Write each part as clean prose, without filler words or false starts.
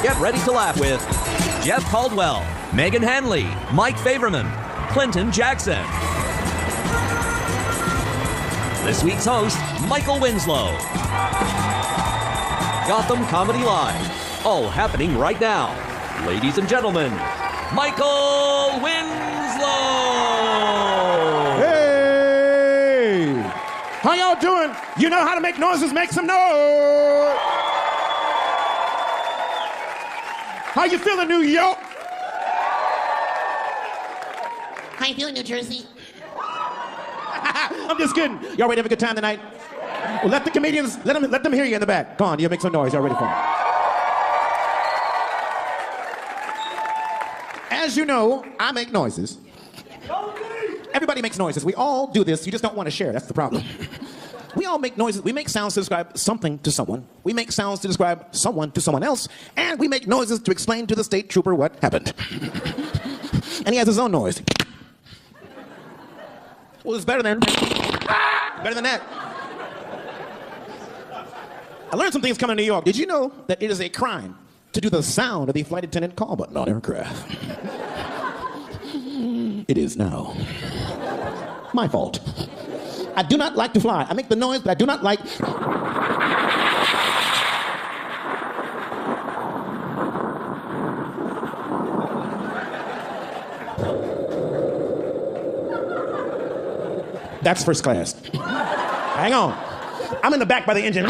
Get ready to laugh with Jeff Caldwell, Megan Hanley, Mike Favorman, Clinton Jackson. This week's host, Michael Winslow. Gotham Comedy Live, all happening right now. Ladies and gentlemen, Michael Winslow! Hey! How y'all doing? You know how to make noises, make some noise! How you feeling, New York? How you feeling, New Jersey? I'm just kidding. Y'all ready to have a good time tonight? Well, let the comedians, let them hear you in the back. Go on, you make some noise. Y'all ready for it? As you know, I make noises. Everybody makes noises. We all do this. You just don't want to share. That's the problem. We all make noises. We make sounds to describe something to someone. We make sounds to describe someone to someone else. And we make noises to explain to the state trooper what happened. And he has his own noise. Well, it's better than that. I learned some things coming to New York. Did you know that it is a crime to do the sound of the flight attendant call button on aircraft? It is now. My fault. I do not like to fly. I make the noise, but I do not like... That's first class. Hang on. I'm in the back by the engine.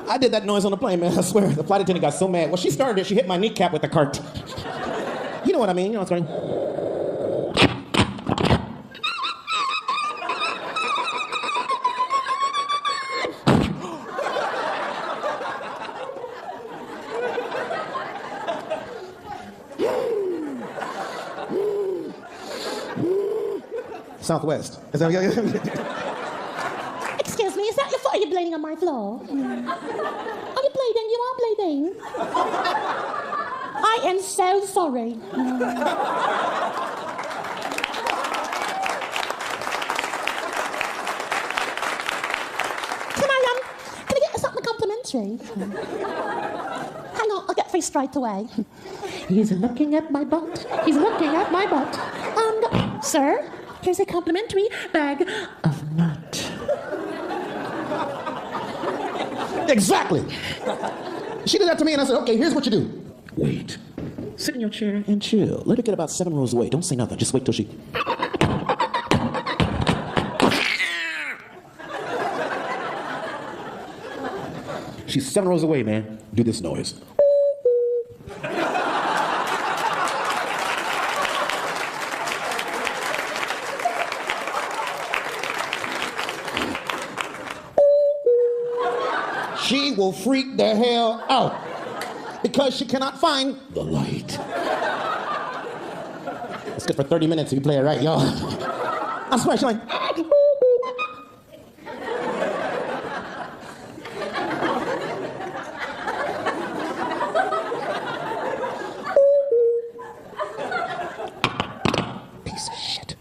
I did that noise on the plane, man. I swear. The flight attendant got so mad. Well, she started it. She hit my kneecap with the cart. You know what I mean? You know what's going on? Southwest. Is that Excuse me, is that your foot? Are you bleeding on my floor? Are you bleeding? You are bleeding. I am so sorry. Can I get something complimentary? Hang on, I'll get free straight away. He's looking at my butt. He's looking at my butt. Sir? Here's a complimentary bag of nut. Exactly. She did that to me, and I said, okay, here's what you do. Wait. Sit in your chair and chill. Let her get about 7 rows away. Don't say nothing. Just wait till she... She's 7 rows away, man. Do this noise. She will freak the hell out because she cannot find the light. It's good for 30 minutes if you play it right, y'all. I swear, she's like... Piece of shit.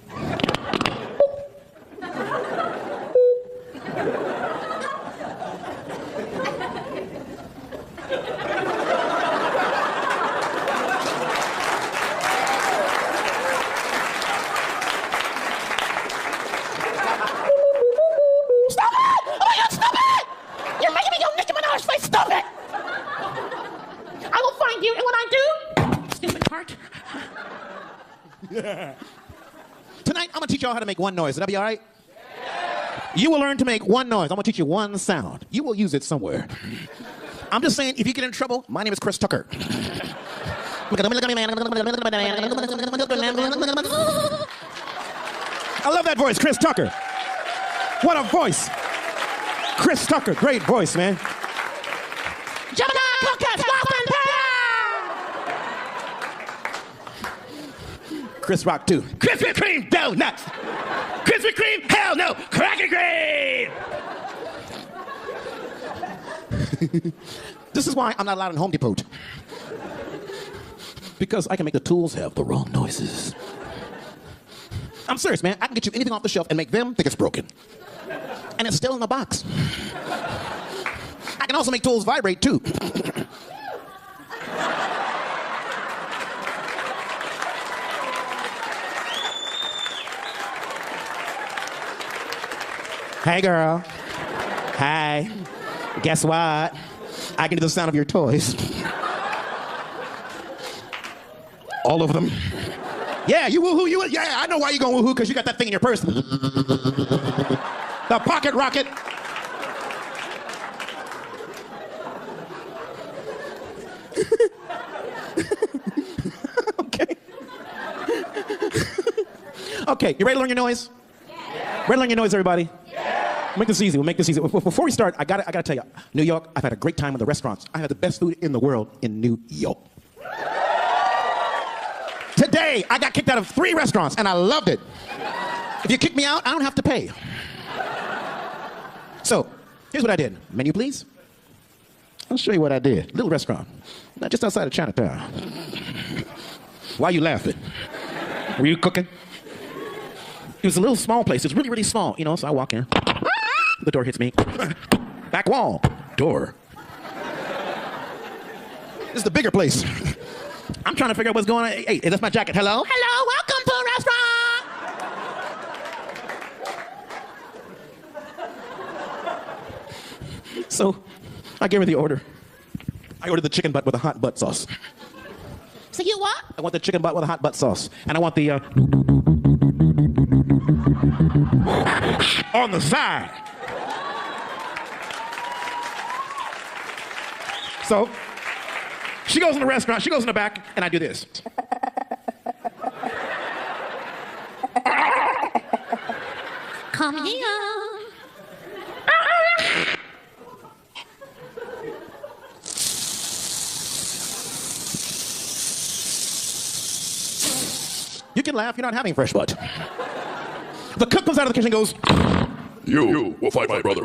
Tonight, I'm gonna teach y'all how to make one noise. Will that be all right? You will learn to make one noise. I'm gonna teach you one sound. You will use it somewhere. I'm just saying, if you get in trouble, my name is Chris Tucker. I love that voice, Chris Tucker. What a voice. Chris Tucker, great voice, man. Gemini Podcast, Chris Rock, too. Krispy Kreme donuts. Krispy Kreme, hell no. Cracker Kreme. This is why I'm not allowed in Home Depot. Because I can make the tools have the wrong noises. I'm serious, man. I can get you anything off the shelf and make them think it's broken. And it's still in the box. I can also make tools vibrate, too. Hey, girl. Hi. Guess what? I can do the sound of your toys. All of them. Yeah, you woohoo, yeah, I know why you're going woohoo, because you got that thing in your purse. The pocket rocket. Okay. Okay, you ready to learn your noise? Yeah. Ready to learn your noise, everybody? Yeah. We'll make this easy. Before we start, I gotta tell you, New York, I've had a great time in the restaurants. I had the best food in the world in New York. Today, I got kicked out of 3 restaurants, and I loved it. If you kick me out, I don't have to pay. So, here's what I did. Menu, please. I'll show you what I did. Little restaurant, just outside of Chinatown. Why are you laughing? Were you cooking? It was a little small place. It was really, really small, you know, so I walk in. The door hits me. Back wall. Door. This is the bigger place. I'm trying to figure out what's going on. Hey, that's my jacket. Hello? Hello, welcome to a restaurant. So, I gave her the order. I ordered the chicken butt with a hot butt sauce. So you what? I want the chicken butt with a hot butt sauce. And I want the, on the side. So, she goes in the restaurant, she goes in the back, and I do this. Come here. You can laugh, you're not having fresh butt. The cook comes out of the kitchen and goes, You will fight my brother.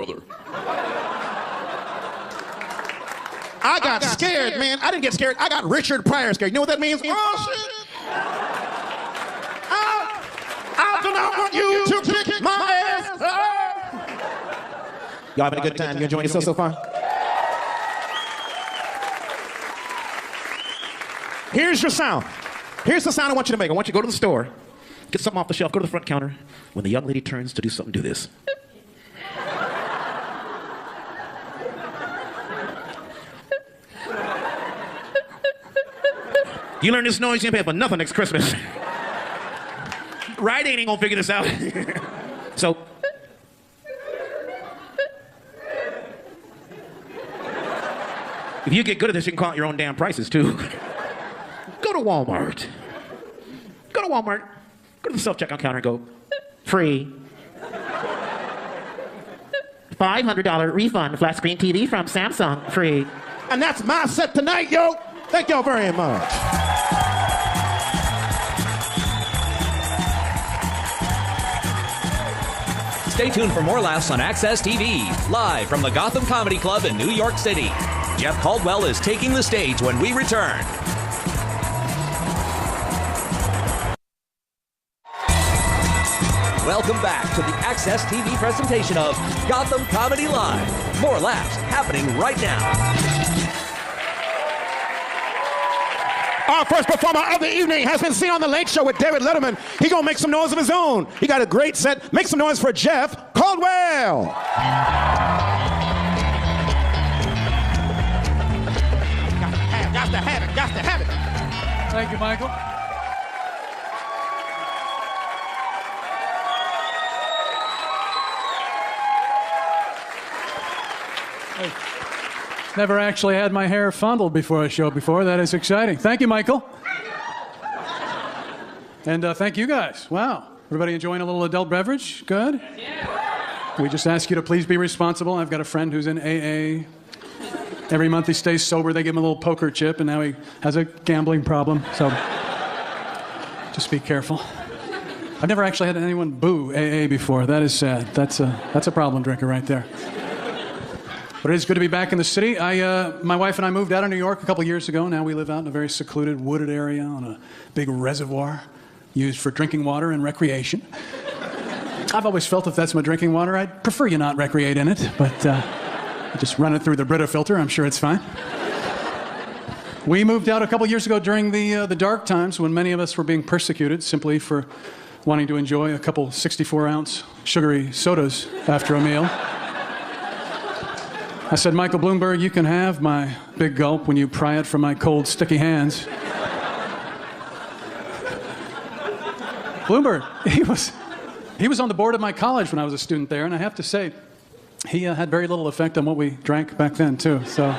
I got scared, man. I didn't get scared. I got Richard Pryor scared. You know what that means? Oh, shit. I do not want you to kick my ass. Y'all having a good time? You enjoying yourself so far? Here's your sound. Here's the sound I want you to make. I want you to go to the store, get something off the shelf, go to the front counter. When the young lady turns to do something, do this. You learn this noise, you ain't paying for nothing next Christmas. Rite Aid ain't gonna figure this out. So, if you get good at this, you can call out your own damn prices too. Go to Walmart. Go to Walmart. Go to the self-checkout counter and go, free. $500 refund flat screen TV from Samsung, free. And that's my set tonight, yo. Thank y'all very much. Stay tuned for more laughs on Access TV, live from the Gotham Comedy Club in New York City. Jeff Caldwell is taking the stage when we return. Welcome back to the Access TV presentation of Gotham Comedy Live. More laughs happening right now. Our first performer of the evening has been seen on The Late Show with David Letterman. He gonna make some noise of his own. He got a great set. Make some noise for Jeff Caldwell. Got to have it. Thank you, Michael. Never actually had my hair fondled before a show before. That is exciting. Thank you, Michael. And thank you guys. Wow. Everybody enjoying a little adult beverage? Good? Yeah. We just ask you to please be responsible. I've got a friend who's in AA. Every month he stays sober. They give him a little poker chip, and now he has a gambling problem. So just be careful. I've never actually had anyone boo AA before. That is sad. That's a problem drinker right there. But it is good to be back in the city. My wife and I moved out of New York a couple years ago. Now we live out in a very secluded, wooded area on a big reservoir. used for drinking water and recreation. I've always felt if that's my drinking water, I'd prefer you not recreate in it, but just run it through the Brita filter. I'm sure it's fine. We moved out a couple years ago during the dark times when many of us were being persecuted simply for wanting to enjoy a couple 64-ounce sugary sodas after a meal. I said, Michael Bloomberg, you can have my big gulp when you pry it from my cold, sticky hands. Bloomberg, he was on the board of my college when I was a student there, and I have to say, he had very little effect on what we drank back then, too. So,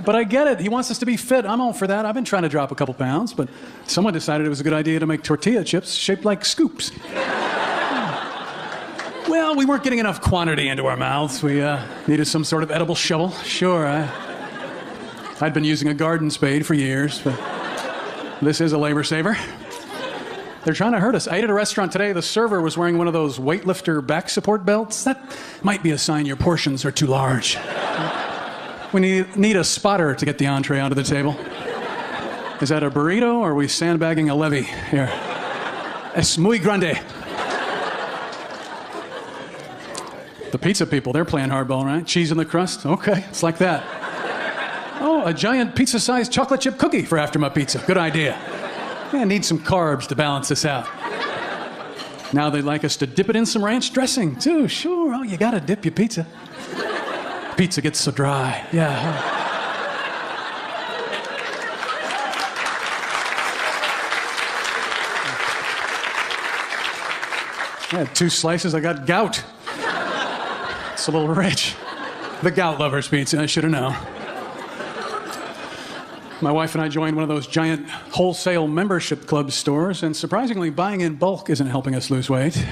but I get it. He wants us to be fit. I'm all for that. I've been trying to drop a couple pounds, but someone decided it was a good idea to make tortilla chips shaped like scoops. Well, we weren't getting enough quantity into our mouths. We needed some sort of edible shovel. Sure, I'd been using a garden spade for years, but this is a labor saver. They're trying to hurt us. I ate at a restaurant today. The server was wearing one of those weightlifter back support belts. That might be a sign your portions are too large. We need a spotter to get the entree onto the table. Is that a burrito, or are we sandbagging a levy here? Es muy grande. The pizza people, they're playing hardball, right? Cheese in the crust? Okay, it's like that. Oh, a giant pizza-sized chocolate chip cookie for after my pizza. Good idea. Yeah, need some carbs to balance this out. Now they'd like us to dip it in some ranch dressing, too. Sure, oh, you gotta dip your pizza. Pizza gets so dry. Yeah. I had 2 slices, I got gout. It's a little rich. The gout lover's pizza, I should have known. My wife and I joined one of those giant wholesale membership club stores, and surprisingly, buying in bulk isn't helping us lose weight.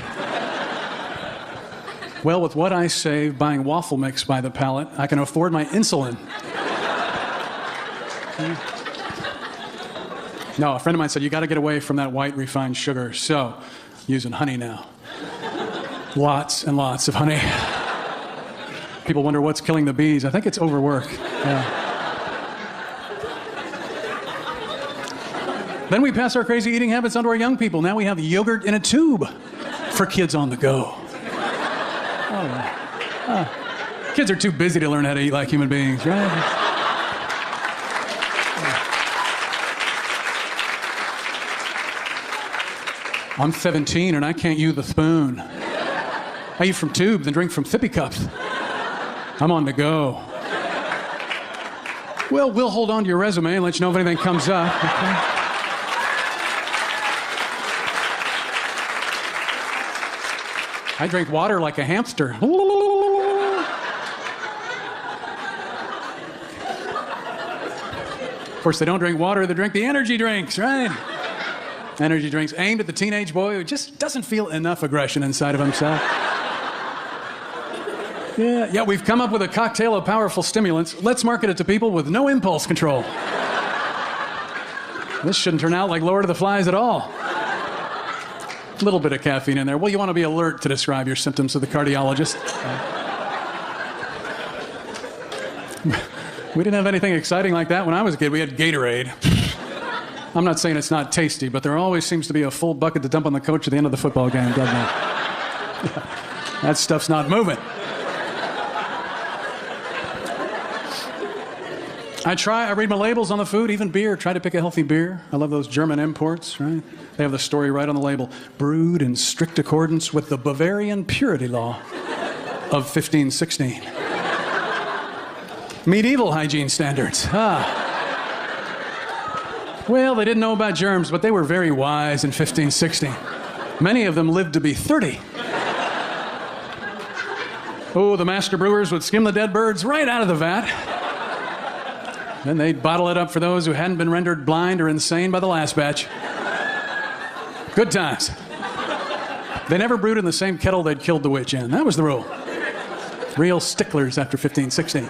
Well, with what I save buying waffle mix by the pallet, I can afford my insulin. No, a friend of mine said, you got to get away from that white refined sugar, so using honey now. Lots and lots of honey. People wonder what's killing the bees. I think it's overwork. Yeah. Then we pass our crazy eating habits onto our young people. Now we have yogurt in a tube for kids on the go. Kids are too busy to learn how to eat like human beings, right? I'm 17 and I can't use the spoon. I eat from tubes and drink from sippy cups. I'm on the go. Well, we'll hold on to your resume and let you know if anything comes up. Okay? I drink water like a hamster. Of course, they don't drink water, they drink the energy drinks, right? Energy drinks aimed at the teenage boy who just doesn't feel enough aggression inside of himself. Yeah, we've come up with a cocktail of powerful stimulants. Let's market it to people with no impulse control. This shouldn't turn out like Lord of the Flies at all. A little bit of caffeine in there. Well, you want to be alert to describe your symptoms to the cardiologist. We didn't have anything exciting like that when I was a kid. We had Gatorade. I'm not saying it's not tasty, but there always seems to be a full bucket to dump on the coach at the end of the football game, doesn't it? That stuff's not moving. I read my labels on the food, even beer. Try to pick a healthy beer. I love those German imports, right? They have the story right on the label. Brewed in strict accordance with the Bavarian purity law of 1516. Medieval hygiene standards. Well, they didn't know about germs, but they were very wise in 1516. Many of them lived to be 30. Oh, the master brewers would skim the dead birds right out of the vat. Then they'd bottle it up for those who hadn't been rendered blind or insane by the last batch. Good times. They never brewed in the same kettle they'd killed the witch in. That was the rule. Real sticklers after 1516.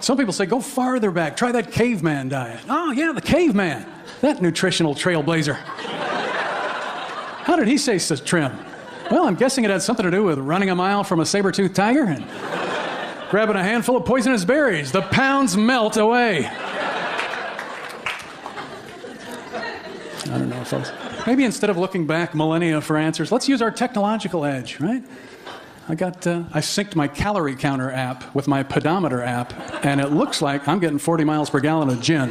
Some people say, go farther back. Try that caveman diet. Oh, yeah, the caveman. That nutritional trailblazer. How did he stay so trim? Well, I'm guessing it had something to do with running a mile from a saber-toothed tiger and grabbing a handful of poisonous berries. The pounds melt away. I don't know, folks. Maybe instead of looking back millennia for answers, let's use our technological edge, right? I synced my calorie counter app with my pedometer app, and it looks like I'm getting 40 miles per gallon of gin.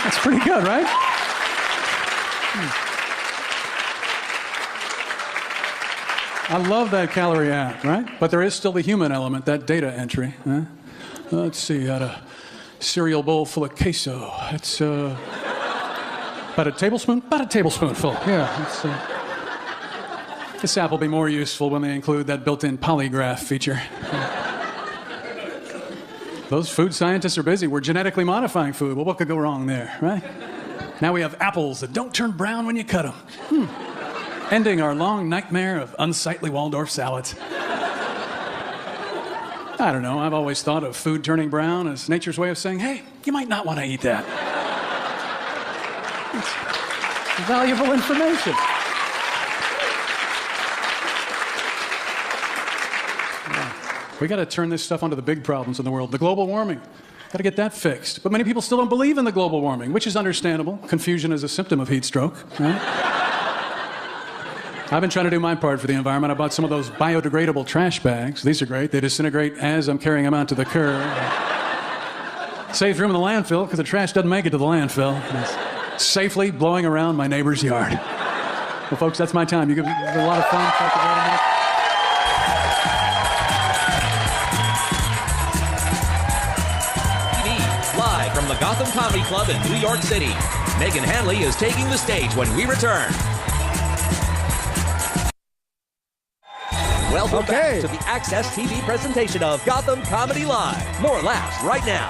That's pretty good, right? I love that calorie app, right? But there is still the human element, that data entry. Huh? Let's see, I had a cereal bowl full of queso. It's about a tablespoon? About a tablespoonful, yeah. This app will be more useful when they include that built-in polygraph feature. Those food scientists are busy. We're genetically modifying food. Well, what could go wrong there, right? Now we have apples that don't turn brown when you cut them. Ending our long nightmare of unsightly Waldorf salads. I don't know. I've always thought of food turning brown as nature's way of saying, hey, you might not want to eat that. It's valuable information. We got to turn this stuff onto the big problems in the world. The global warming. Got to get that fixed. But many people still don't believe in the global warming, which is understandable. Confusion is a symptom of heat stroke, right? I've been trying to do my part for the environment. I bought some of those biodegradable trash bags. These are great. They disintegrate as I'm carrying them out to the curb. Saves room in the landfill because the trash doesn't make it to the landfill. It's safely blowing around my neighbor's yard. Well, folks, that's my time. You give a lot of fun. Talk about it. Live from the Gotham Comedy Club in New York City, Megan Hanley is taking the stage when we return. Welcome back to the Access TV presentation of Gotham Comedy Live. More laughs right now.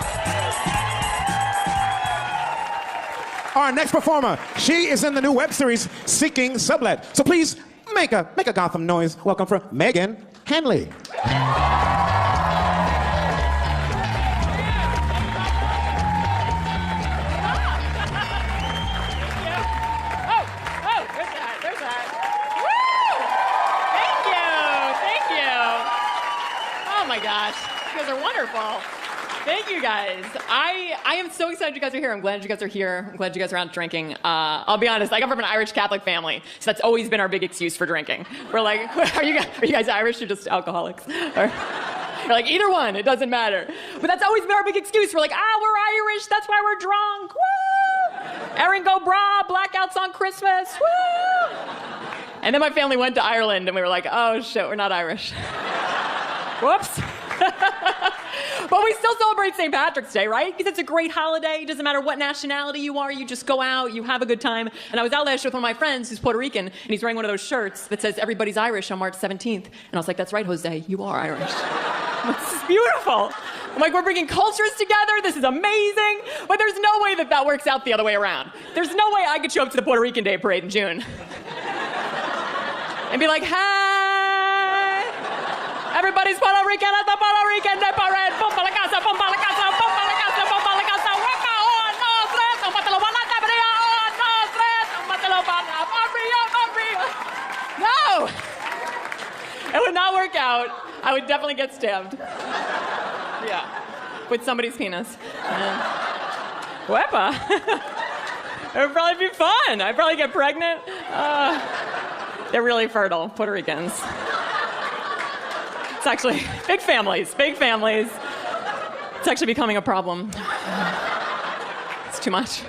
Our next performer, she is in the new web series Seeking Sublet. So please make a Gotham noise. Welcome for Megan Hanley. Thank you guys. I am so excited you guys are here. I'm glad you guys are here. I'm glad you guys are out drinking. I'll be honest, I come from an Irish Catholic family, so that's always been our big excuse for drinking. We're like, are you guys Irish or just alcoholics? Or, we're like, either one, it doesn't matter. But that's always been our big excuse. We're like, we're Irish, that's why we're drunk. Woo! Erin go bragh, blackouts on Christmas. Woo! And then my family went to Ireland and we were like, oh shit, we're not Irish. Whoops. But we still celebrate St. Patrick's Day, right? Because it's a great holiday. It doesn't matter what nationality you are. You just go out, you have a good time. And I was out last year with one of my friends who's Puerto Rican, and he's wearing one of those shirts that says, everybody's Irish on March 17th. And I was like, that's right, Jose, you are Irish. This is beautiful. I'm like, we're bringing cultures together. This is amazing. But there's no way that works out the other way around. There's no way I could show up to the Puerto Rican Day Parade in June and be like, hey, everybody's Puerto Rican at the Puerto Rican Day Parade. Pum pa la casa, pum pa la casa, pum pa la casa, pum pa la casa. Wepa, oh, no, tres, un patelo banata, bria, oh, no, tres, un patelo banata, bria. No! It would not work out. I would definitely get stabbed. Yeah. With somebody's penis. Wepa. It would probably be fun. I'd probably get pregnant. They're really fertile, Puerto Ricans. It's actually big families. It's actually becoming a problem. It's too much.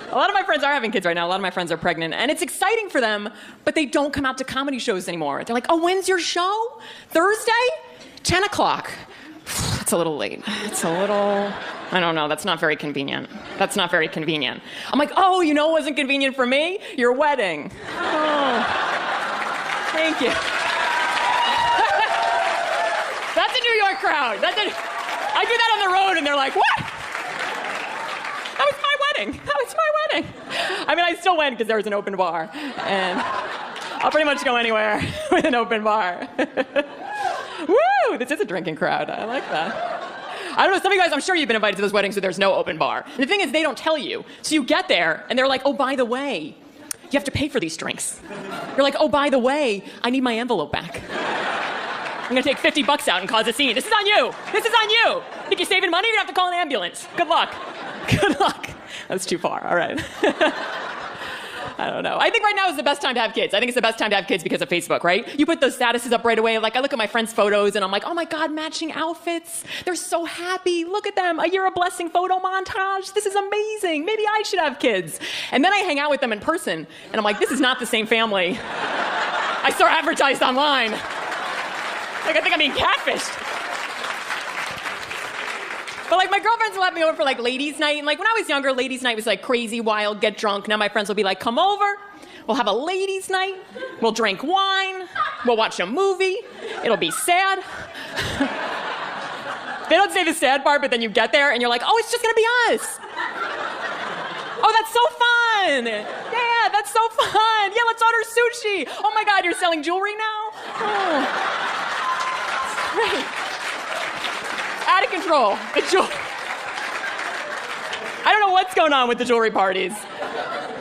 A lot of my friends are having kids right now. A lot of my friends are pregnant. And it's exciting for them, but they don't come out to comedy shows anymore. They're like, oh, when's your show? Thursday? 10 o'clock. It's a little late. I don't know. That's not very convenient. I'm like, oh, you know what wasn't convenient for me? Your wedding. Oh, thank you. That's a New York crowd. I do that on the road, and they're like, what? That was my wedding. I mean, I still went because there was an open bar. And I'll pretty much go anywhere with an open bar. Woo! This is a drinking crowd. I like that. I don't know, some of you guys, I'm sure you've been invited to those weddings where there's no open bar. And the thing is, they don't tell you. So you get there, and they're like, oh, by the way, you have to pay for these drinks. You're like, oh, by the way, I need my envelope back. I'm gonna take $50 out and cause a scene. This is on you. Think you're saving money? You're gonna have to call an ambulance. Good luck. Good luck. That's too far. All right. I don't know. I think right now is the best time to have kids. I think it's the best time to have kids because of Facebook, right? You put those statuses up right away. Like, I look at my friends' photos and I'm like, oh my God, matching outfits. They're so happy. Look at them. A year of blessing photo montage. This is amazing. Maybe I should have kids. And then I hang out with them in person and I'm like, this is not the same family I saw advertised online. Like, I think I'm being catfished. But like my girlfriends will have me over for like ladies' night. And like when I was younger, ladies' night was like crazy, wild, get drunk. Now my friends will be like, come over. We'll have a ladies' night. We'll drink wine. We'll watch a movie. It'll be sad. They don't say the sad part, but then you get there and you're like, oh, it's just gonna be us. Oh, that's so fun. Yeah, that's so fun. Yeah, let's order sushi. Oh my God, you're selling jewelry now? Oh. Great. Out of control. I don't know what's going on with the jewelry parties.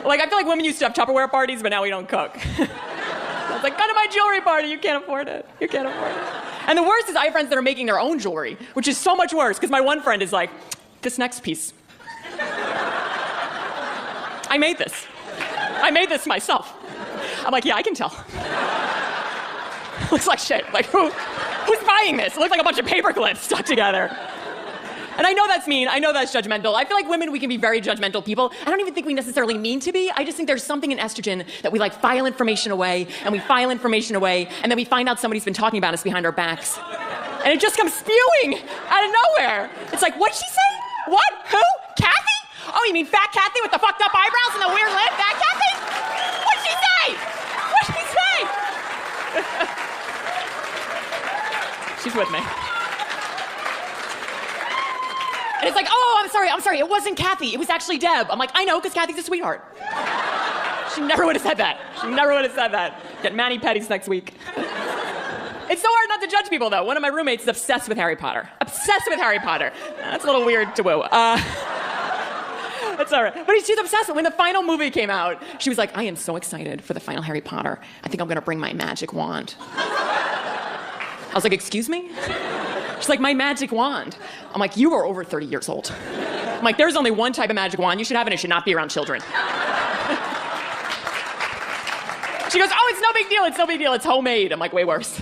Like, I feel like women used to have Tupperware parties, but now we don't cook. I was like, go to my jewelry party. You can't afford it. You can't afford it. And the worst is I have friends that are making their own jewelry, which is so much worse, because my one friend is like, this next piece. I made this. I made this myself. I'm like, yeah, I can tell. Looks like shit. Like, who's buying this? It looks like a bunch of paper clips stuck together. And I know that's mean. I know that's judgmental. I feel like women, we can be very judgmental people. I don't even think we necessarily mean to be. I just think there's something in estrogen that we like file information away, and we file information away, and then we find out somebody's been talking about us behind our backs. And it just comes spewing out of nowhere. It's like, what'd she say? What? Who? Kathy? Oh, you mean Fat Kathy with the fucked up eyebrows and the weird lip? Fat Kathy? What'd she say? What'd she say? She's with me. And it's like, oh, I'm sorry, it wasn't Kathy, it was actually Deb. I'm like, I know, because Kathy's a sweetheart. She never would have said that. She never would have said that. Get mani-pedis next week. It's so hard not to judge people, though. One of my roommates is obsessed with Harry Potter. Obsessed with Harry Potter. That's a little weird to woo. That's all right. But she's obsessed. When the final movie came out, she was like, I am so excited for the final Harry Potter. I think I'm going to bring my magic wand. I was like, excuse me? She's like, my magic wand. I'm like, you are over 30 years old. I'm like, there's only one type of magic wand you should have, and it should not be around children. She goes, oh, it's no big deal, it's no big deal, it's homemade. I'm like, way worse.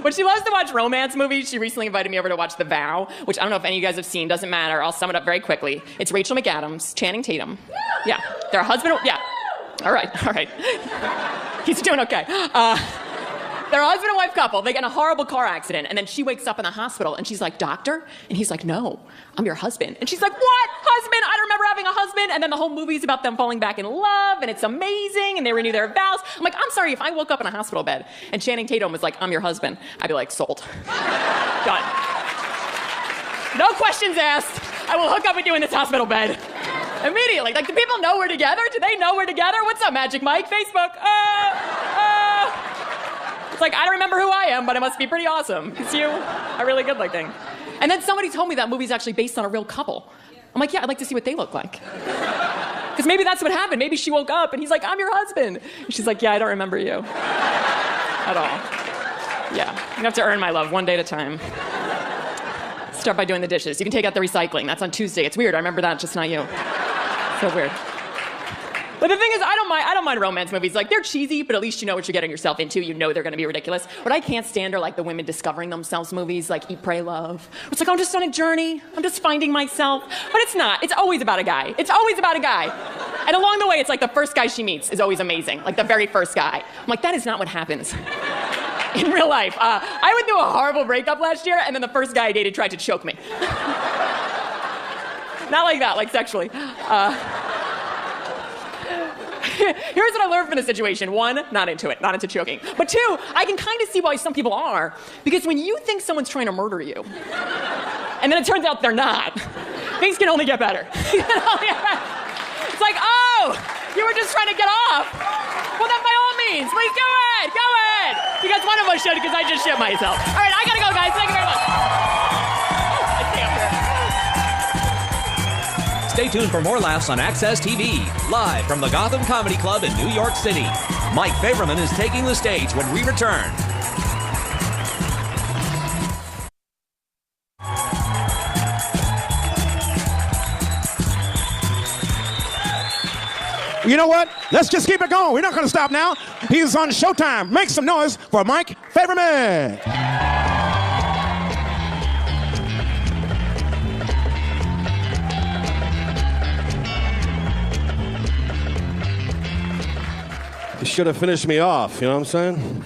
But she loves to watch romance movies. She recently invited me over to watch The Vow, which I don't know if any of you guys have seen, doesn't matter. I'll sum it up very quickly. It's Rachel McAdams, Channing Tatum. Yeah, they're a husband, yeah. All right. He's doing okay. They're a husband and wife couple. They get in a horrible car accident, and then she wakes up in the hospital, and she's like, doctor? And he's like, no, I'm your husband. And she's like, what? Husband? I don't remember having a husband. And then the whole movie's about them falling back in love, and it's amazing, and they renew their vows. I'm like, I'm sorry, if I woke up in a hospital bed, and Channing Tatum was like, I'm your husband, I'd be like, sold. Done. No questions asked. I will hook up with you in this hospital bed. Immediately. Like, do people know we're together? Do they know we're together? What's up, Magic Mike? Facebook. It's like, I don't remember who I am, but it must be pretty awesome, because you are really good looking. And then somebody told me that movie's actually based on a real couple. I'm like, yeah, I'd like to see what they look like. Because maybe that's what happened. Maybe she woke up and he's like, I'm your husband. And she's like, yeah, I don't remember you at all. Yeah, you have to earn my love one day at a time. Start by doing the dishes. You can take out the recycling. That's on Tuesday. It's weird. I remember that, just not you. So weird. But the thing is, I don't mind romance movies. Like, they're cheesy, but at least you know what you're getting yourself into. You know they're gonna be ridiculous. What I can't stand are like the women discovering themselves movies, like Eat, Pray, Love. It's like, I'm just on a journey. I'm just finding myself. But it's not. It's always about a guy. It's always about a guy. And along the way, it's like the first guy she meets is always amazing. Like the very first guy. I'm like, that is not what happens in real life. I went through a horrible breakup last year, and then the first guy I dated tried to choke me. Not like that, like sexually. Here's what I learned from the situation. One, not into it, not into choking. But two, I can kind of see why some people are. Because when you think someone's trying to murder you, and then it turns out they're not, things can only get better. It's like, oh, you were just trying to get off. Well, then by all means, please go ahead, go ahead. Because one of us should, because I just shit myself. All right, I gotta go, guys. Thank you very much. Stay tuned for more laughs on Access TV, live from the Gotham Comedy Club in New York City. Mike Favorman is taking the stage when we return. You know what? Let's just keep it going. We're not going to stop now. He's on Showtime. Make some noise for Mike Favorman. You should have finished me off, you know what I'm saying?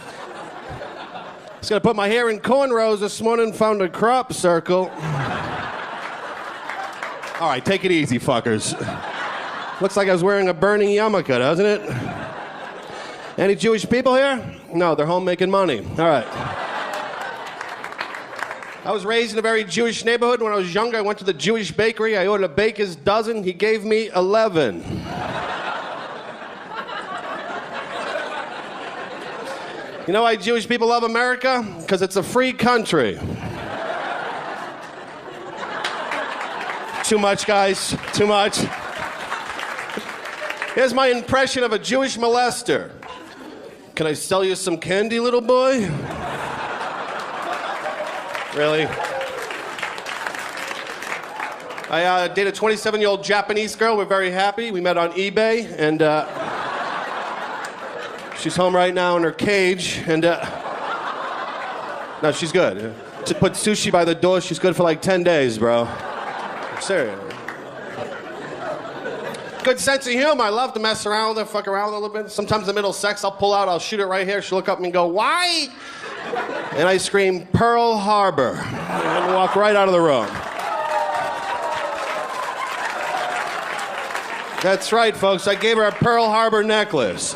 I was gonna put my hair in cornrows this morning, found a crop circle. All right, take it easy, fuckers. Looks like I was wearing a burning yarmulke, doesn't it? Any Jewish people here? No, they're home making money. All right. I was raised in a very Jewish neighborhood. When I was younger, I went to the Jewish bakery. I ordered a baker's dozen. He gave me 11. You know why Jewish people love America? Because it's a free country. Too much, guys. Too much. Here's my impression of a Jewish molester. Can I sell you some candy, little boy? Really? I dated a 27-year-old Japanese girl. We're very happy. We met on eBay, and she's home right now in her cage, and no, she's good. To put sushi by the door, she's good for like 10 days, bro. Serious. Good sense of humor. I love to mess around with her, fuck around with her a little bit. Sometimes in the middle of sex, I'll pull out, I'll shoot it right here. She'll look up at me and go, "Why?" And I scream, "Pearl Harbor," and walk right out of the room. That's right, folks. I gave her a Pearl Harbor necklace.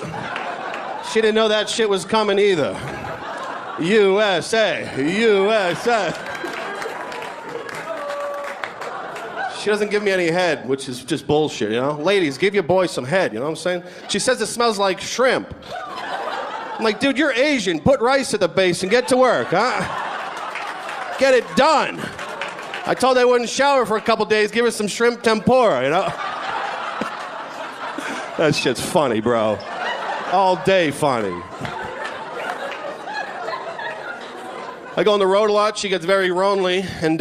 She didn't know that shit was coming either. USA, USA. She doesn't give me any head, which is just bullshit, you know? Ladies, give your boy some head, you know what I'm saying? She says it smells like shrimp. I'm like, dude, you're Asian. Put rice at the base and get to work, huh? Get it done. I told her I wouldn't shower for a couple days. Give her some shrimp tempura, you know? That shit's funny, bro. All day funny. I go on the road a lot. She gets very lonely, and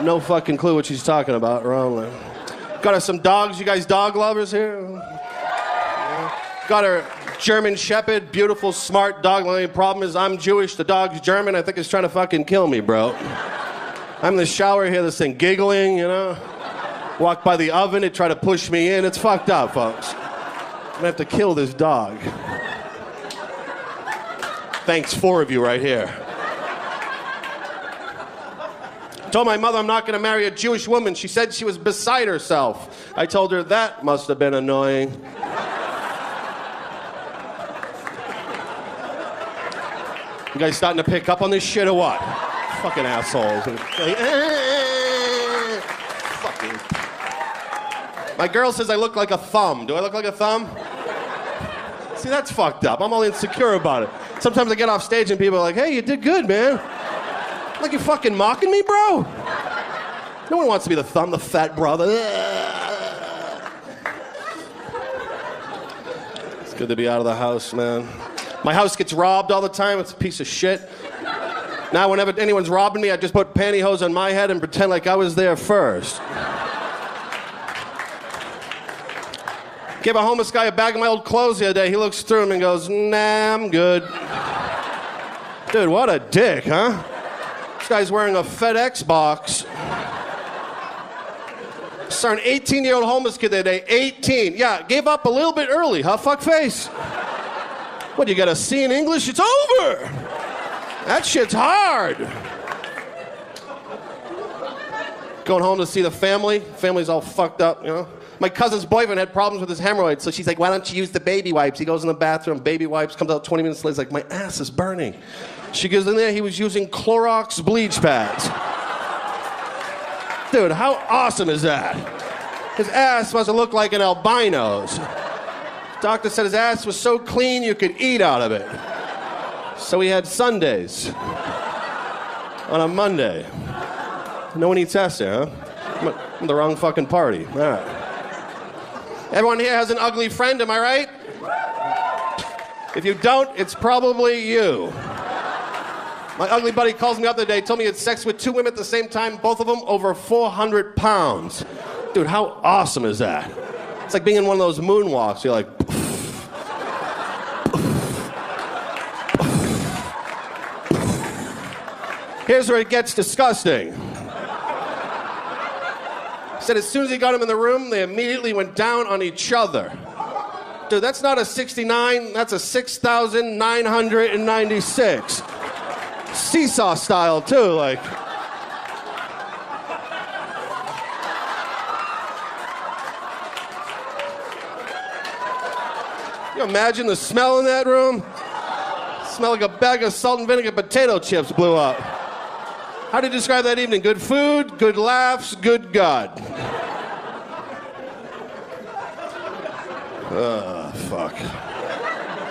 no fucking clue what she's talking about. Lonely. Got her some dogs. You guys dog lovers here? Yeah. Got her German Shepherd, beautiful, smart dog. The only problem is I'm Jewish. The dog's German. I think it's trying to fucking kill me, bro. I'm in the shower, hear this thing giggling, you know? Walk by the oven, it try to push me in. It's fucked up, folks. I'm gonna have to kill this dog. Thanks, 4 of you right here. Told my mother I'm not gonna marry a Jewish woman. She said she was beside herself. I told her that must have been annoying. You guys starting to pick up on this shit or what? Fucking assholes. Fucking. My girl says I look like a thumb. Do I look like a thumb? See, that's fucked up. I'm all insecure about it. Sometimes I get off stage and people are like, "Hey, you did good, man." Like, you fucking mocking me, bro? No one wants to be the thumb, the fat brother. It's good to be out of the house, man. My house gets robbed all the time. It's a piece of shit. Now, whenever anyone's robbing me, I just put pantyhose on my head and pretend like I was there first. Gave a homeless guy a bag of my old clothes the other day. He looks through them and goes, "Nah, I'm good." Dude, what a dick, huh? This guy's wearing a FedEx box. Saw an 18-year-old homeless kid the other day. 18. Yeah, gave up a little bit early, huh, fuckface? What, you got a C in English? It's over. That shit's hard. Going home to see the family. Family's all fucked up, you know? My cousin's boyfriend had problems with his hemorrhoids, so she's like, "Why don't you use the baby wipes?" He goes in the bathroom, baby wipes, comes out 20 minutes later, he's like, "My ass is burning." She goes in there, he was using Clorox bleach pads. Dude, how awesome is that? His ass must have looked like an albino's. Doctor said his ass was so clean you could eat out of it. So he had Sundays on a Monday. No one eats ass there, huh? I'm at the wrong fucking party. All right. Everyone here has an ugly friend, am I right? If you don't, it's probably you. My ugly buddy calls me the other day, told me he had sex with 2 women at the same time, both of them over 400 pounds. Dude, how awesome is that? It's like being in one of those moonwalks. You're like, here's where it gets disgusting. Said as soon as he got him in the room, they immediately went down on each other. Dude, that's not a 69, that's a 6,996. Seesaw style, too, like. You imagine the smell in that room? Smell like a bag of salt and vinegar potato chips blew up. How do you describe that evening? Good food, good laughs, good God. Fuck.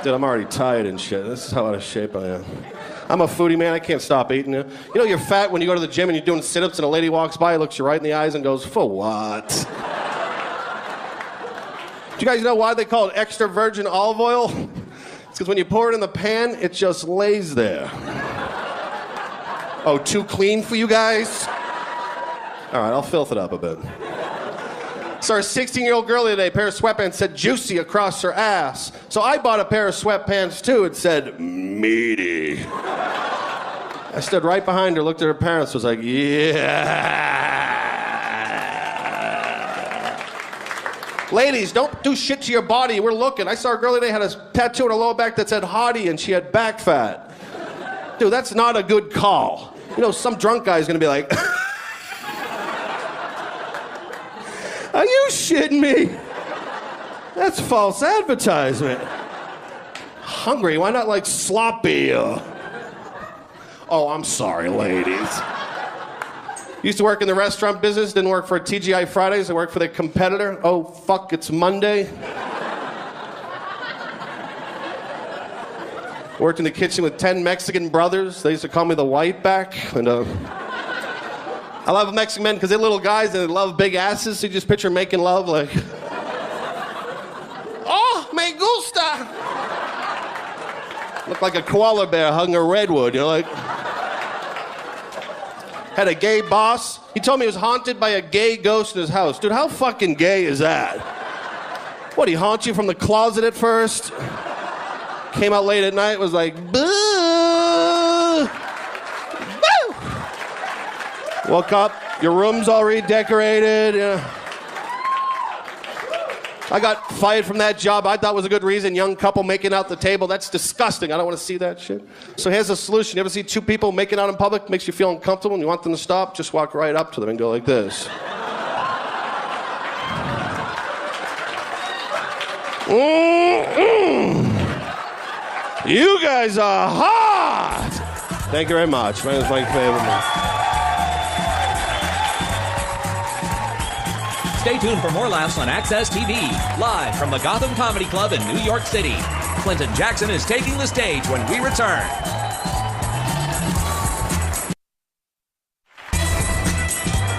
Dude, I'm already tired and shit. This is how out of shape I am. I'm a foodie, man. I can't stop eating. You know you're fat when you go to the gym and you're doing sit-ups and a lady walks by, looks you right in the eyes and goes, for what? Do you guys know why they call it extra virgin olive oil? It's because when you pour it in the pan, it just lays there. Oh, too clean for you guys? All right, I'll filth it up a bit. Saw a 16-year-old girl the other day, a pair of sweatpants said juicy across her ass. So I bought a pair of sweatpants too. It said meaty. I stood right behind her, looked at her parents, was like, yeah. Ladies, don't do shit to your body. We're looking. I saw a girl the other day had a tattoo on her lower back that said hottie and she had back fat. Dude, that's not a good call. You know, some drunk guy's gonna be like, are you shitting me? That's false advertisement. Hungry, why not like sloppy? Oh, I'm sorry, ladies. Used to work in the restaurant business, didn't work for TGI Fridays, I worked for their competitor. Oh, fuck, it's Monday. Worked in the kitchen with 10 Mexican brothers. They used to call me the white back. And I love Mexican men because they're little guys and they love big asses. So you just picture making love like, oh, me gusta. Looked like a koala bear hugging a redwood. You're like, had a gay boss. He told me he was haunted by a gay ghost in his house. Dude, how fucking gay is that? What, he haunt you from the closet at first? Came out late at night, was like, boo! Boo! Woke up, your room's all redecorated. I got fired from that job. I thought was a good reason. Young couple making out the table. That's disgusting. I don't want to see that shit. So here's a solution. You ever see two people making out in public? Makes you feel uncomfortable and you want them to stop? Just walk right up to them and go like this. You guys are hot! Thank you very much. My name is Mike Favorman. Stay tuned for more laughs on Access TV, live from the Gotham Comedy Club in New York City. Clinton Jackson is taking the stage when we return.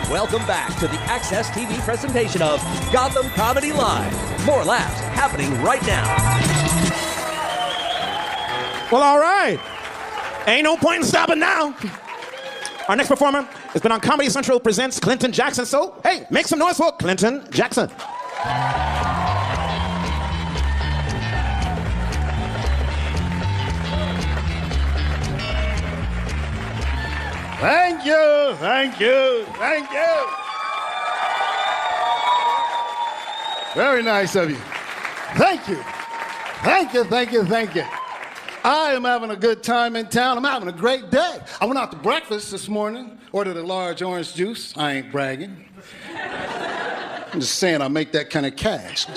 Welcome back to the Access TV presentation of Gotham Comedy Live. More laughs happening right now. Well, all right. Ain't no point in stopping now. Our next performer has been on Comedy Central Presents Clinton Jackson. So, hey, make some noise for Clinton Jackson. Thank you, thank you, thank you. Very nice of you. Thank you. Thank you, thank you, thank you. I am having a good time in town. I'm having a great day. I went out to breakfast this morning, ordered a large orange juice. I ain't bragging. I'm just saying I make that kind of cash.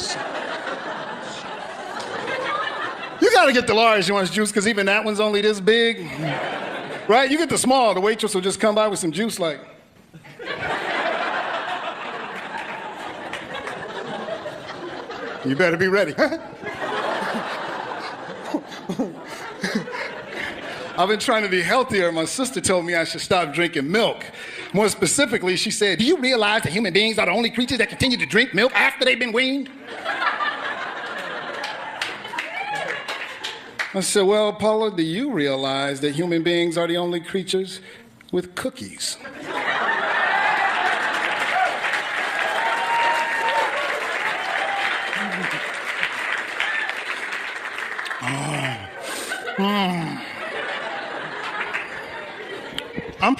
You gotta get the large orange juice because even that one's only this big. Right? You get the small, the waitress will just come by with some juice like. You better be ready. I've been trying to be healthier. My sister told me I should stop drinking milk. More specifically, she said, do you realize that human beings are the only creatures that continue to drink milk after they've been weaned? I said, well, Paula, do you realize that human beings are the only creatures with cookies?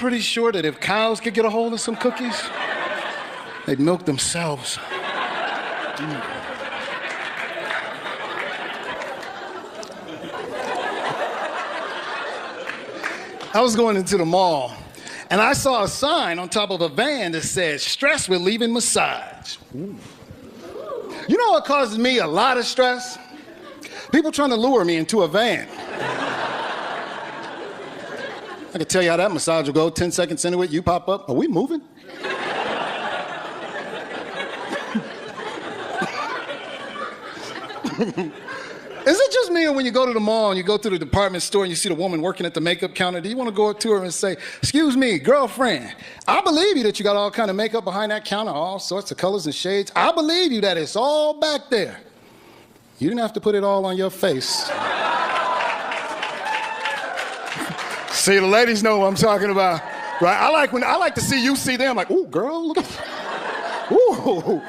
pretty sure that if cows could get a hold of some cookies, they'd milk themselves. I was going into the mall, and I saw a sign on top of a van that said, stress relieving massage. Ooh. You know what causes me a lot of stress? People trying to lure me into a van. I can tell you how that massage will go. 10 seconds into it, you pop up. Are we moving? Is it just me, or when you go to the mall and you go to the department store and you see the woman working at the makeup counter, do you want to go up to her and say, excuse me, girlfriend, I believe you that you got all kind of makeup behind that counter, all sorts of colors and shades. I believe you that it's all back there. You didn't have to put it all on your face. See, the ladies know what I'm talking about, right? I like to see you see them, like, ooh, girl, look at, ooh,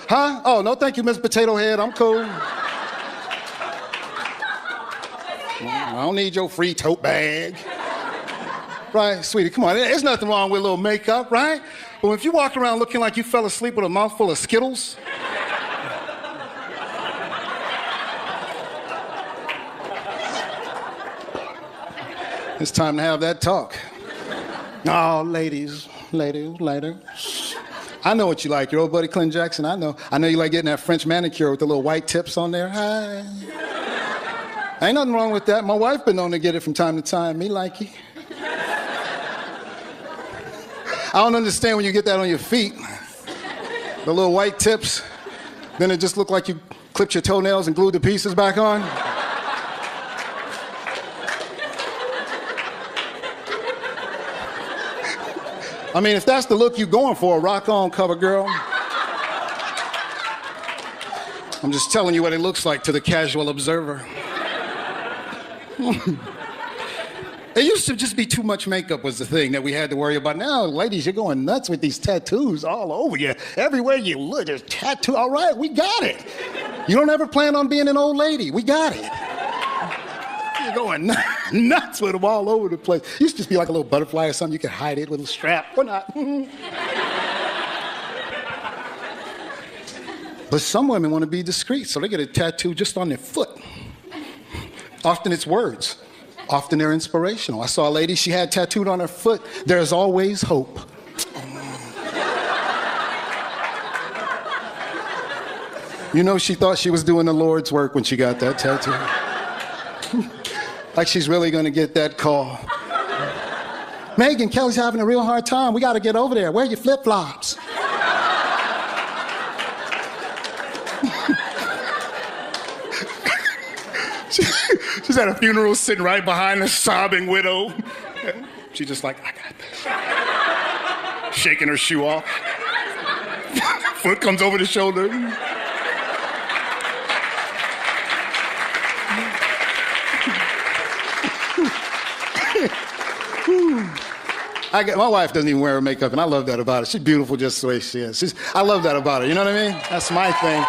huh? Oh, no, thank you, Miss Potato Head, I'm cool. I don't need your free tote bag. Right, sweetie, come on, there's nothing wrong with a little makeup, right? But if you walk around looking like you fell asleep with a mouthful of Skittles, it's time to have that talk. Oh, ladies. I know what you like, your old buddy Clint Jackson, I know. I know you like getting that French manicure with the little white tips on there. Hi. Ain't nothing wrong with that. My wife been known to get it from time to time. Me like it. I don't understand when you get that on your feet. The little white tips. Then it just looked like you clipped your toenails and glued the pieces back on. I mean, if that's the look you're going for, rock on, cover girl. I'm just telling you what it looks like to the casual observer. It used to just be too much makeup was the thing that we had to worry about. Now, ladies, you're going nuts with these tattoos all over you. Everywhere you look, there's tattoo. All right, we got it. You don't ever plan on being an old lady. We got it. You're going nuts with them all over the place. It used to just be like a little butterfly or something. You could hide it with a strap or not. But some women want to be discreet, so they get a tattoo just on their foot. Often it's words. Often they're inspirational. I saw a lady, she had tattooed on her foot, there's always hope. You know, she thought she was doing the Lord's work when she got that tattoo. Like she's really gonna get that call. Megan, Kelly's having a real hard time. We gotta get over there. Wear your flip-flops. She's at a funeral sitting right behind a sobbing widow. She's just like, I got this. Shaking her shoe off. Foot comes over the shoulder. My wife doesn't even wear her makeup, and I love that about her. She's beautiful just the way she is. I love that about her, you know what I mean? That's my thing.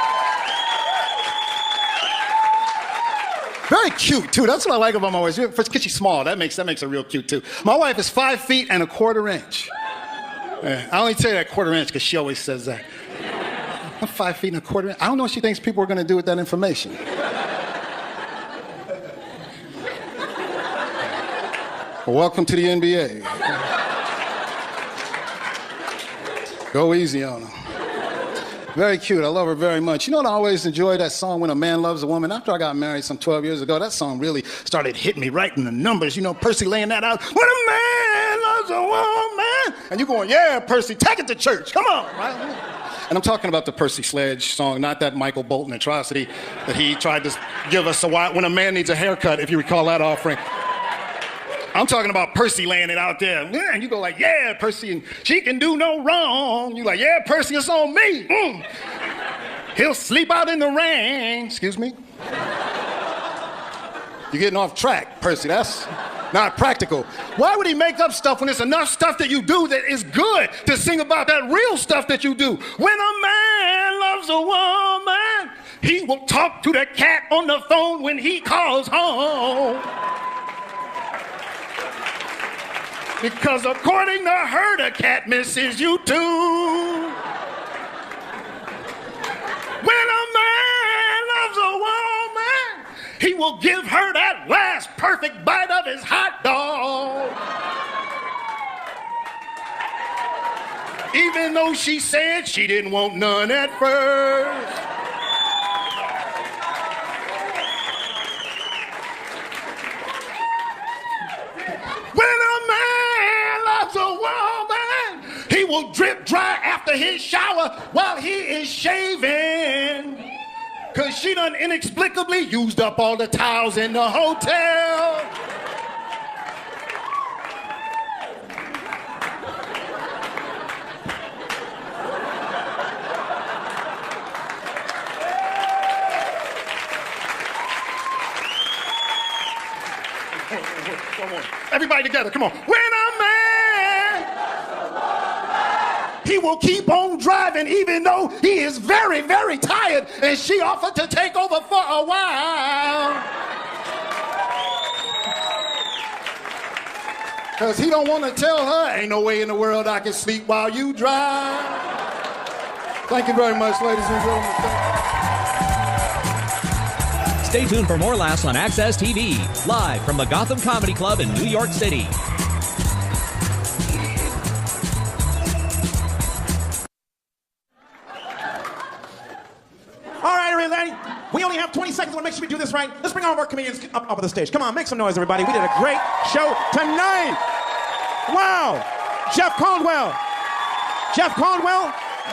Very cute, too. That's what I like about my wife. First, because she's small. That makes her real cute, too. My wife is 5 feet and 1/4 inch. I only tell you that 1/4 inch because she always says that. I'm 5 feet and 1/4 inch. I don't know what she thinks people are going to do with that information. Well, welcome to the NBA. Go easy on her. Very cute. I love her very much. You know what I always enjoy? That song, When a Man Loves a Woman. After I got married some 12 years ago, that song really started hitting me right in the numbers. You know, Percy laying that out. When a man loves a woman. And you're going, yeah, Percy, take it to church. Come on, right? And I'm talking about the Percy Sledge song, not that Michael Bolton atrocity that he tried to give us a while. When a Man Needs a Haircut, if you recall that offering. I'm talking about Percy laying it out there. And you go like, yeah, Percy, and she can do no wrong. You like, yeah, Percy, it's on me. He'll sleep out in the rain. Excuse me? You're getting off track, Percy. That's not practical. Why would he make up stuff when there's enough stuff that you do that is good to sing about that real stuff that you do? When a man loves a woman, he will talk to the cat on the phone when he calls home. Because according to her, the cat misses you too. When a man loves a woman, he will give her that last perfect bite of his hot dog. Even though she said she didn't want none at first. When a man loves a woman, he will drip dry after his shower while he is shaving. Cause she done inexplicably used up all the towels in the hotel. Everybody together, come on. When a man, he will keep on driving even though he is very, very tired and she offered to take over for a while. Because he don't want to tell her, ain't no way in the world I can sleep while you drive. Thank you very much, ladies and gentlemen. Stay tuned for more laughs on Access TV, live from the Gotham Comedy Club in New York City. All right, everybody. We only have 20 seconds. I want to make sure we do this right. Let's bring all of our comedians up on the stage. Come on, make some noise, everybody. We did a great show tonight. Wow. Jeff Caldwell,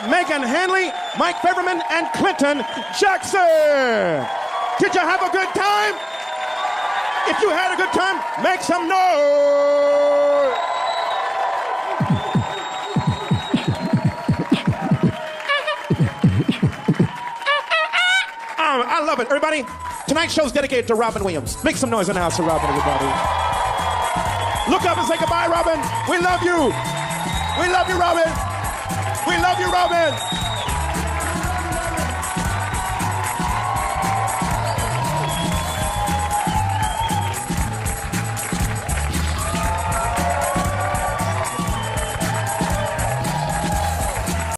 Megan Hanley, Mike Faberman, and Clinton Jackson. Did you have a good time? If you had a good time, make some noise. I love it. Everybody, tonight's show's dedicated to Robin Williams. Make some noise in the house for Robin, everybody. Look up and say goodbye, Robin. We love you. We love you, Robin. We love you, Robin.